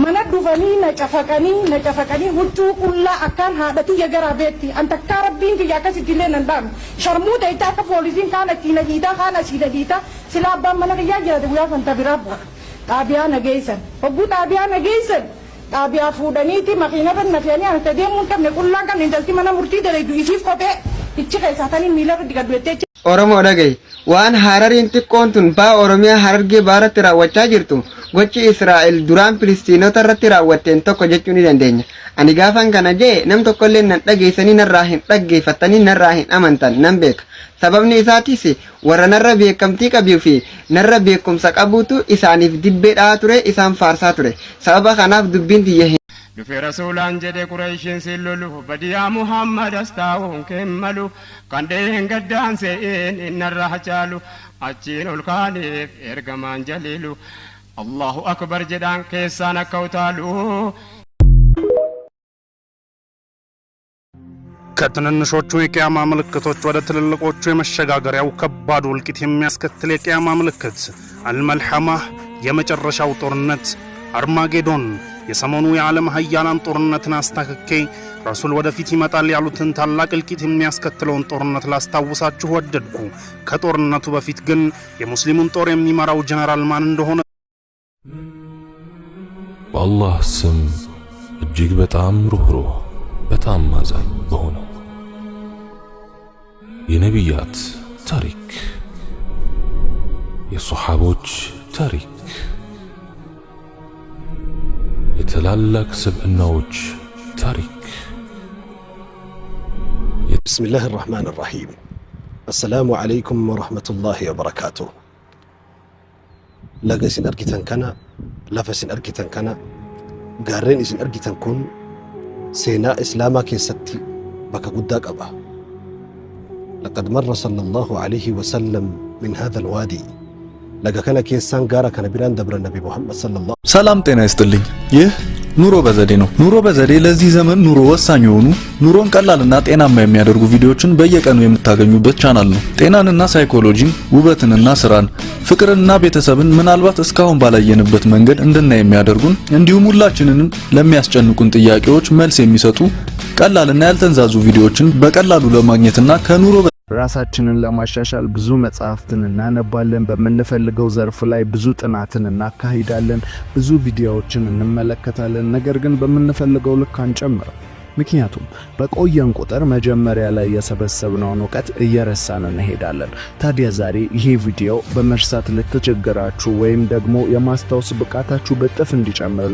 mana dhufanii na cafaqanii huccuu qullaa akkaan haadhati yagara beetti anta karabbiin kiyya akkasitti illee nan dhaabne sharmuuta itti akka poolisiin kaan achiina dhiitaa kaan asiina dhiitaa sila abbaan mana kiyyaa jirate guyyaa fanta biraa bu'a xaabiyaa nageessan hogguu xaabiyaa nageessan xaabiyaa fuudhaniiti makiinarra nafiyanii anta deemuun qabne qullaan kan intalti mana murtii dalaydu isiif kophee ichi keessaatanii miilarra digadduettee Oromoo dhagaye waan Harariin xiqqoon tun baa Oromiyaa Harargee baaratti raawwachaa jirtu gochi Israa'el duraan Filistiinota irratti raawwatteen tokko jechuu ni dandeenya. Ani gaafan kana jee nam tokkollee nan dhageessanii narraa hin dhaggeeffatanii narraa hin amantan nan beeka. Sababni isaatis warra narra beekamtii qabii fi narra beekumsa qabuutu isaaniif dibbeedhaa ture isaan faarsaa ture. Sababa kanaaf dubbiin tiyya دفي رسولان جدي قريشين سلولو بديا محمد استاون كملو كان دين قدان سين إن الرحجالو أجين الخالف إرقمان جليلو الله أكبر جدان كيسانا كوتالو ከትንንሾቹ የቂያማ ምልክቶች ወደ ትልልቆቹ የመሸጋገሪያው ከባድ ውልቂት የሚያስከትል የቂያማ ምልክት አልመልሐማ የመጨረሻው ጦርነት አርማጌዶን የሰሞኑ የዓለም ሀያላን ጦርነትን አስተካክኬ ረሱል ወደፊት ይመጣል ያሉትን ታላቅ እልቂት የሚያስከትለውን ጦርነት ላስታውሳችሁ ወደድኩ። ከጦርነቱ በፊት ግን የሙስሊሙን ጦር የሚመራው ጀነራል ማን እንደሆነ በአላህ ስም እጅግ በጣም ሩህሩህ በጣም አዛኝ በሆነው የነቢያት ታሪክ የሱሐቦች ታሪክ يتلالك سبقناوج تاريك بسم الله الرحمن الرحيم السلام عليكم ورحمة الله وبركاته لقسين أركتن كنا لفسين أركتن كنا قارين إسين أركتن كن سينا إسلاما كيستي بكا قداك أبا لقد مر صلى الله عليه وسلم من هذا الوادي لقا كان كيسان قارا كان بيران دبر النبي محمد صلى الله ሰላም ጤና ይስጥልኝ። ይህ ኑሮ በዘዴ ነው። ኑሮ በዘዴ ለዚህ ዘመን ኑሮ ወሳኝ የሆኑ ኑሮን ቀላልና ጤናማ የሚያደርጉ ቪዲዮዎችን በየቀኑ የምታገኙበት ቻናል ነው። ጤናንና ሳይኮሎጂን፣ ውበትንና ስራን፣ ፍቅርንና ቤተሰብን ምናልባት እስካሁን ባላየንበት መንገድ እንድናይ የሚያደርጉን እንዲሁም ሁላችንንም ለሚያስጨንቁን ጥያቄዎች መልስ የሚሰጡ ቀላልና ያልተንዛዙ ቪዲዮዎችን በቀላሉ ለማግኘትና ከኑሮ ራሳችንን ለማሻሻል ብዙ መጽሐፍትን እናነባለን። በመንፈልገው ዘርፍ ላይ ብዙ ጥናትን እናካሂዳለን። ብዙ ቪዲዮዎችን እንመለከታለን። ነገር ግን በመንፈልገው ልክ አንጨምርም። ምክንያቱም በቆየን ቁጥር መጀመሪያ ላይ የሰበሰብነውን ዕውቀት እየረሳን እንሄዳለን። ታዲያ ዛሬ ይሄ ቪዲዮ በመርሳት ልትቸገራችሁ ወይም ደግሞ የማስታወስ ብቃታችሁ በጥፍ እንዲጨምር